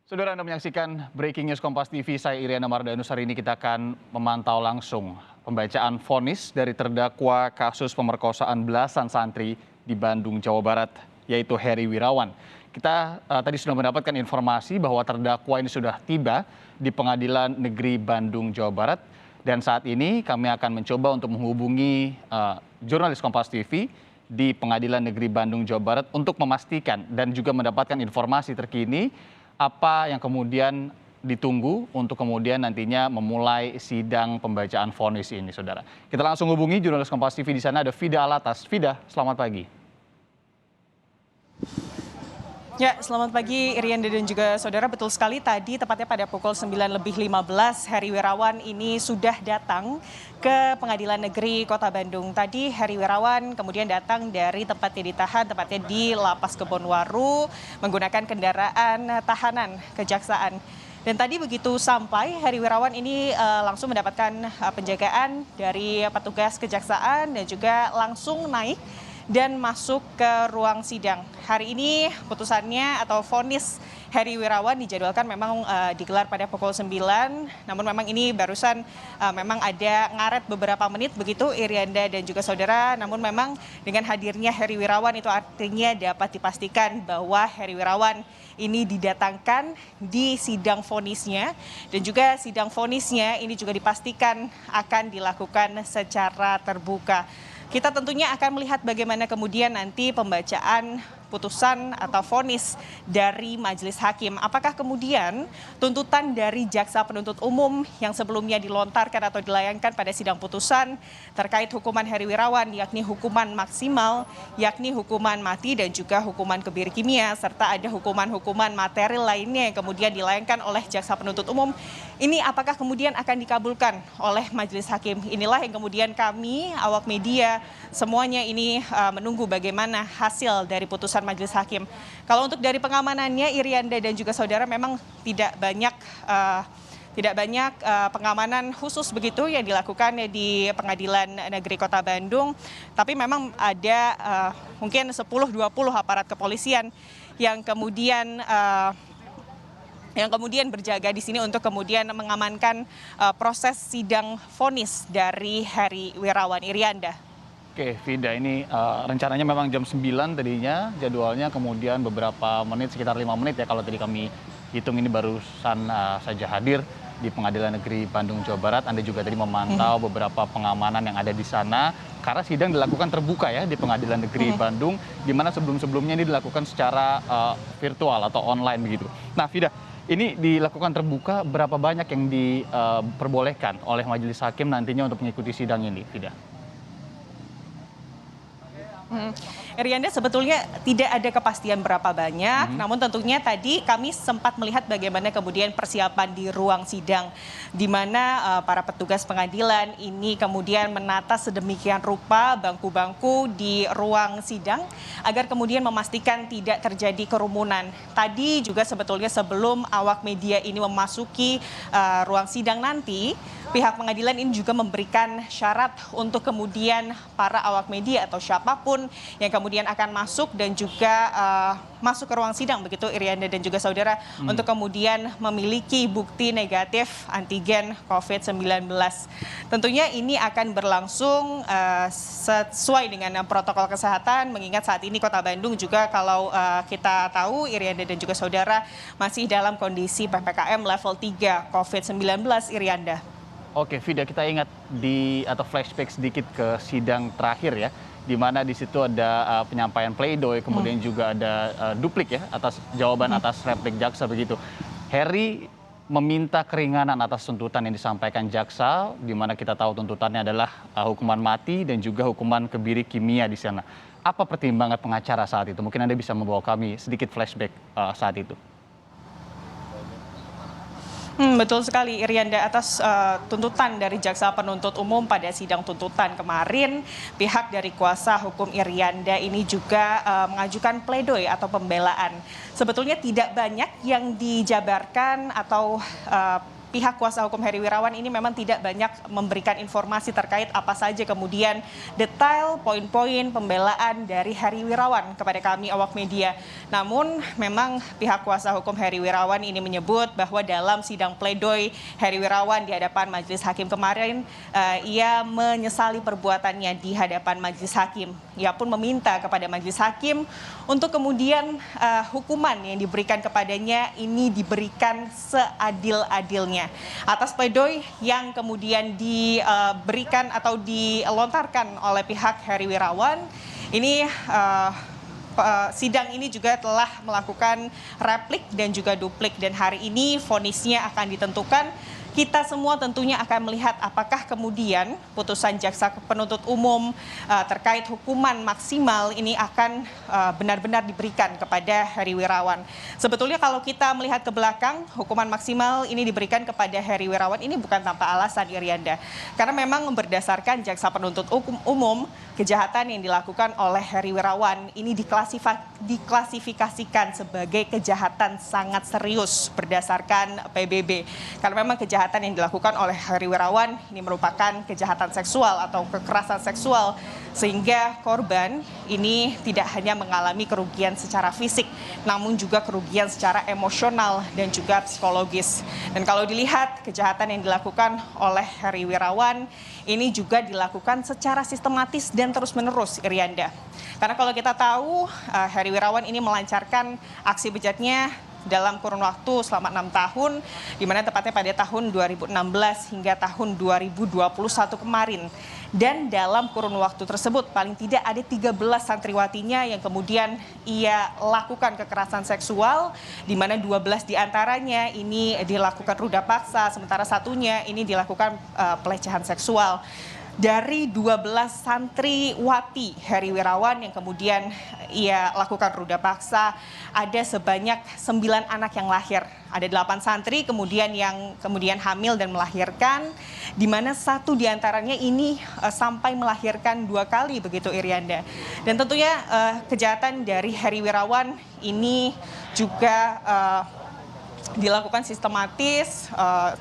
Saudara, Anda menyaksikan Breaking News Kompas TV, saya Iriana Mardanus. Hari ini kita akan memantau langsung pembacaan vonis dari terdakwa kasus pemerkosaan belasan santri di Bandung, Jawa Barat, yaitu Heri Wirawan. Kita tadi sudah mendapatkan informasi bahwa terdakwa ini sudah tiba di Pengadilan Negeri Bandung, Jawa Barat. Dan saat ini kami akan mencoba untuk menghubungi jurnalis Kompas TV di Pengadilan Negeri Bandung, Jawa Barat untuk memastikan dan juga mendapatkan informasi terkini apa yang kemudian ditunggu untuk kemudian nantinya memulai sidang pembacaan vonis ini, saudara. Kita langsung hubungi jurnalis Kompas TV di sana, ada Fida Alatas. Fida, selamat pagi. Ya, selamat pagi Irianda dan juga saudara. Betul sekali, tadi tepatnya pada pukul 9:15 Heri Wirawan ini sudah datang ke Pengadilan Negeri Kota Bandung. Tadi Heri Wirawan kemudian datang dari tempatnya ditahan, tepatnya di Lapas Kebonwaru, menggunakan kendaraan tahanan kejaksaan. Dan tadi begitu sampai, Heri Wirawan ini langsung mendapatkan penjagaan dari petugas kejaksaan dan juga langsung naik dan masuk ke ruang sidang. Hari ini putusannya atau vonis Heri Wirawan dijadwalkan memang digelar pada pukul 9, namun memang ini barusan memang ada ngaret beberapa menit begitu Irianda dan juga saudara. Namun memang dengan hadirnya Heri Wirawan itu artinya dapat dipastikan bahwa Heri Wirawan ini didatangkan di sidang vonisnya, dan juga sidang vonisnya ini juga dipastikan akan dilakukan secara terbuka. Kita tentunya akan melihat bagaimana kemudian nanti pembacaan putusan atau vonis dari majelis hakim. Apakah kemudian tuntutan dari jaksa penuntut umum yang sebelumnya dilontarkan atau dilayangkan pada sidang putusan terkait hukuman Heri Wirawan, yakni hukuman maksimal, yakni hukuman mati dan juga hukuman kebiri kimia, serta ada hukuman-hukuman material lainnya yang kemudian dilayangkan oleh jaksa penuntut umum, ini apakah kemudian akan dikabulkan oleh majelis hakim? Inilah yang kemudian kami, awak media, semuanya ini menunggu bagaimana hasil dari putusan majelis hakim. Kalau untuk dari pengamanannya, Irianda dan juga saudara, memang tidak banyak pengamanan khusus begitu yang dilakukan di Pengadilan Negeri Kota Bandung, tapi memang ada mungkin 10-20 aparat kepolisian yang kemudian berjaga di sini untuk kemudian mengamankan proses sidang vonis dari Heri Wirawan. Irianda. Oke, Fida, ini rencananya memang jam 9 tadinya jadwalnya, kemudian beberapa menit, sekitar 5 menit ya kalau tadi kami hitung, ini barusan saja hadir di Pengadilan Negeri Bandung, Jawa Barat. Anda juga tadi memantau beberapa pengamanan yang ada di sana, karena sidang dilakukan terbuka ya di Pengadilan Negeri Bandung, di mana sebelum-sebelumnya ini dilakukan secara virtual atau online begitu. Nah, Fida, ini dilakukan terbuka, berapa banyak yang diperbolehkan oleh majelis hakim nantinya untuk mengikuti sidang ini, Fida? Irianda, sebetulnya tidak ada kepastian berapa banyak, namun tentunya tadi kami sempat melihat bagaimana kemudian persiapan di ruang sidang, di mana para petugas pengadilan ini kemudian menata sedemikian rupa bangku-bangku di ruang sidang agar kemudian memastikan tidak terjadi kerumunan. Tadi juga sebetulnya sebelum awak media ini memasuki ruang sidang nanti, pihak pengadilan ini juga memberikan syarat untuk kemudian para awak media atau siapapun yang kemudian akan masuk dan juga masuk ke ruang sidang begitu Irianda dan juga saudara, untuk kemudian memiliki bukti negatif antigen COVID-19. Tentunya ini akan berlangsung sesuai dengan protokol kesehatan, mengingat saat ini Kota Bandung juga kalau kita tahu Irianda dan juga saudara masih dalam kondisi PPKM level 3 COVID-19, Irianda. Oke, Fida, kita ingat atau flashback sedikit ke sidang terakhir ya, di mana di situ ada penyampaian pledoi, kemudian juga ada duplik ya atas jawaban atas replik jaksa begitu. Heri meminta keringanan atas tuntutan yang disampaikan jaksa, di mana kita tahu tuntutannya adalah hukuman mati dan juga hukuman kebiri kimia di sana. Apa pertimbangan pengacara saat itu? Mungkin Anda bisa membawa kami sedikit flashback saat itu. Betul sekali Irianda, atas tuntutan dari jaksa penuntut umum pada sidang tuntutan kemarin, pihak dari kuasa hukum Irianda ini juga mengajukan pledoi atau pembelaan. Sebetulnya tidak banyak yang dijabarkan atau pihak kuasa hukum Heri Wirawan ini memang tidak banyak memberikan informasi terkait apa saja kemudian detail poin-poin pembelaan dari Heri Wirawan kepada kami awak media. Namun memang pihak kuasa hukum Heri Wirawan ini menyebut bahwa dalam sidang pledoi Heri Wirawan di hadapan majelis hakim kemarin, ia menyesali perbuatannya di hadapan majelis hakim. Ia pun meminta kepada majelis hakim untuk kemudian hukuman yang diberikan kepadanya ini diberikan seadil-adilnya atas pledoi yang kemudian diberikan atau dilontarkan oleh pihak Heri Wirawan. Ini sidang ini juga telah melakukan replik dan juga duplik, dan hari ini vonisnya akan ditentukan. Kita semua tentunya akan melihat apakah kemudian putusan jaksa penuntut umum terkait hukuman maksimal ini akan benar-benar diberikan kepada Heri Wirawan. Sebetulnya kalau kita melihat ke belakang, hukuman maksimal ini diberikan kepada Heri Wirawan ini bukan tanpa alasan, Irianda. Karena memang berdasarkan jaksa penuntut umum, kejahatan yang dilakukan oleh Heri Wirawan ini diklasifikasikan sebagai kejahatan sangat serius berdasarkan PBB. Karena memang kejahatan yang dilakukan oleh Heri Wirawan ini merupakan kejahatan seksual atau kekerasan seksual, sehingga korban ini tidak hanya mengalami kerugian secara fisik, namun juga kerugian secara emosional dan juga psikologis. Dan kalau dilihat kejahatan yang dilakukan oleh Heri Wirawan ini juga dilakukan secara sistematis dan terus-menerus, Irianda. Karena kalau kita tahu Heri Wirawan ini melancarkan aksi bejatnya dalam kurun waktu selama 6 tahun, di mana tepatnya pada tahun 2016 hingga tahun 2021 kemarin. Dan dalam kurun waktu tersebut paling tidak ada 13 santriwatinya yang kemudian ia lakukan kekerasan seksual, di mana 12 diantaranya ini dilakukan ruda paksa, sementara satunya ini dilakukan pelecehan seksual. Dari 12 santriwati Heri Wirawan yang kemudian ia lakukan ruda paksa, ada sebanyak 9 anak yang lahir. Ada 8 santri kemudian yang kemudian hamil dan melahirkan, di mana 1 diantaranya ini sampai melahirkan 2 kali, begitu, Irianda. Dan tentunya kejahatan dari Heri Wirawan ini juga dilakukan sistematis,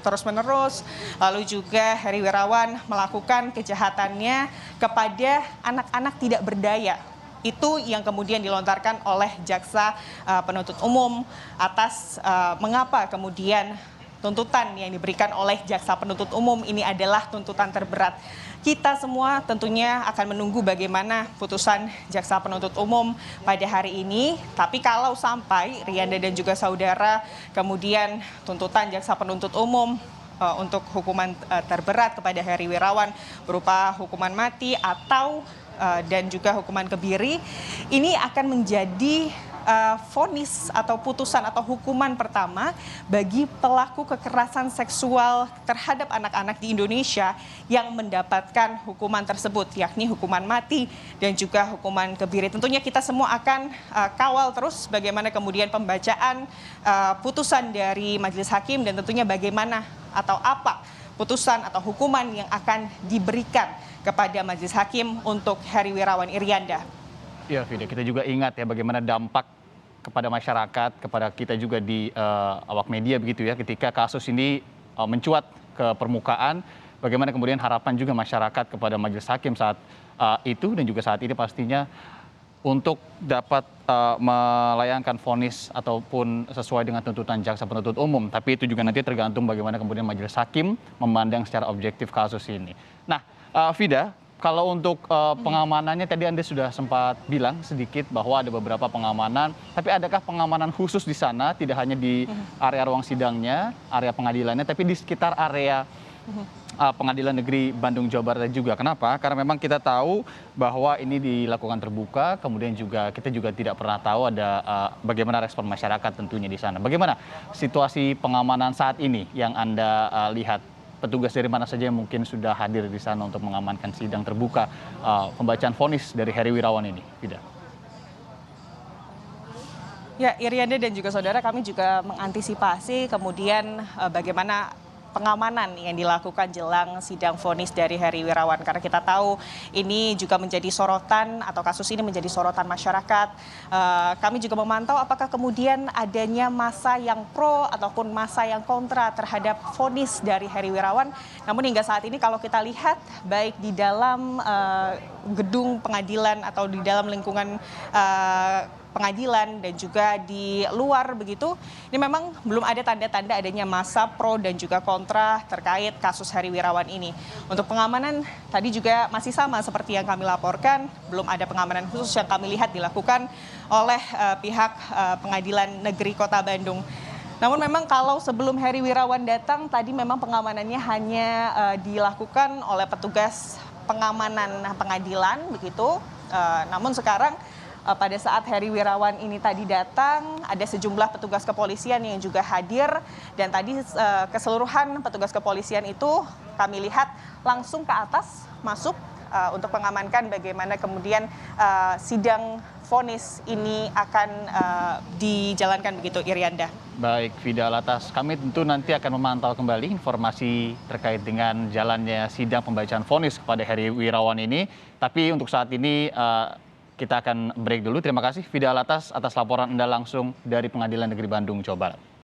terus-menerus. Lalu juga Heri Wirawan melakukan kejahatannya kepada anak-anak tidak berdaya. Itu yang kemudian dilontarkan oleh jaksa penuntut umum atas mengapa kemudian tuntutan yang diberikan oleh jaksa penuntut umum ini adalah tuntutan terberat. Kita semua tentunya akan menunggu bagaimana putusan jaksa penuntut umum pada hari ini. Tapi kalau sampai Rianda dan juga saudara kemudian tuntutan jaksa penuntut umum untuk hukuman terberat kepada Heri Wirawan berupa hukuman mati atau dan juga hukuman kebiri, ini akan menjadi vonis atau putusan atau hukuman pertama bagi pelaku kekerasan seksual terhadap anak-anak di Indonesia yang mendapatkan hukuman tersebut, yakni hukuman mati dan juga hukuman kebiri. Tentunya kita semua akan kawal terus bagaimana kemudian pembacaan putusan dari majelis hakim dan tentunya bagaimana atau apa putusan atau hukuman yang akan diberikan kepada majelis hakim untuk Heri Wirawan, Irianda. Ya, Vida, kita juga ingat ya bagaimana dampak kepada masyarakat, kepada kita juga di awak media begitu ya, ketika kasus ini mencuat ke permukaan, bagaimana kemudian harapan juga masyarakat kepada majelis hakim saat itu dan juga saat ini pastinya untuk dapat melayangkan vonis ataupun sesuai dengan tuntutan jaksa penuntut umum. Tapi itu juga nanti tergantung bagaimana kemudian majelis hakim memandang secara objektif kasus ini. Nah, Vida, kalau untuk pengamanannya tadi Anda sudah sempat bilang sedikit bahwa ada beberapa pengamanan, tapi adakah pengamanan khusus di sana, tidak hanya di area ruang sidangnya, area pengadilannya, tapi di sekitar area Pengadilan Negeri Bandung Jawa Barat juga? Kenapa? Karena memang kita tahu bahwa ini dilakukan terbuka, kemudian juga kita juga tidak pernah tahu ada bagaimana respon masyarakat tentunya di sana. Bagaimana situasi pengamanan saat ini yang Anda lihat? Petugas dari mana saja yang mungkin sudah hadir di sana untuk mengamankan sidang terbuka pembacaan vonis dari Heri Wirawan ini, Vida? Ya, Irianda dan juga saudara, kami juga mengantisipasi kemudian bagaimana pengamanan yang dilakukan jelang sidang vonis dari Heri Wirawan. Karena kita tahu ini juga menjadi sorotan atau kasus ini menjadi sorotan masyarakat. Kami juga memantau apakah kemudian adanya massa yang pro ataupun massa yang kontra terhadap vonis dari Heri Wirawan. Namun hingga saat ini kalau kita lihat baik di dalam gedung pengadilan atau di dalam lingkungan pengadilan dan juga di luar begitu, ini memang belum ada tanda-tanda adanya massa pro dan juga kontra terkait kasus Heri Wirawan ini. Untuk pengamanan tadi juga masih sama seperti yang kami laporkan, belum ada pengamanan khusus yang kami lihat dilakukan oleh pihak Pengadilan Negeri Kota Bandung. Namun memang kalau sebelum Heri Wirawan datang tadi memang pengamanannya hanya dilakukan oleh petugas pengamanan pengadilan begitu. Namun sekarang pada saat Heri Wirawan ini tadi datang, ada sejumlah petugas kepolisian yang juga hadir dan tadi keseluruhan petugas kepolisian itu kami lihat langsung ke atas masuk untuk mengamankan bagaimana kemudian sidang vonis ini akan dijalankan begitu, Irianda. Baik, Fida Latas, kami tentu nanti akan memantau kembali informasi terkait dengan jalannya sidang pembacaan vonis kepada Heri Wirawan ini. Tapi untuk saat ini kita akan break dulu. Terima kasih Fida Latas atas laporan Anda langsung dari Pengadilan Negeri Bandung, Jawa Barat.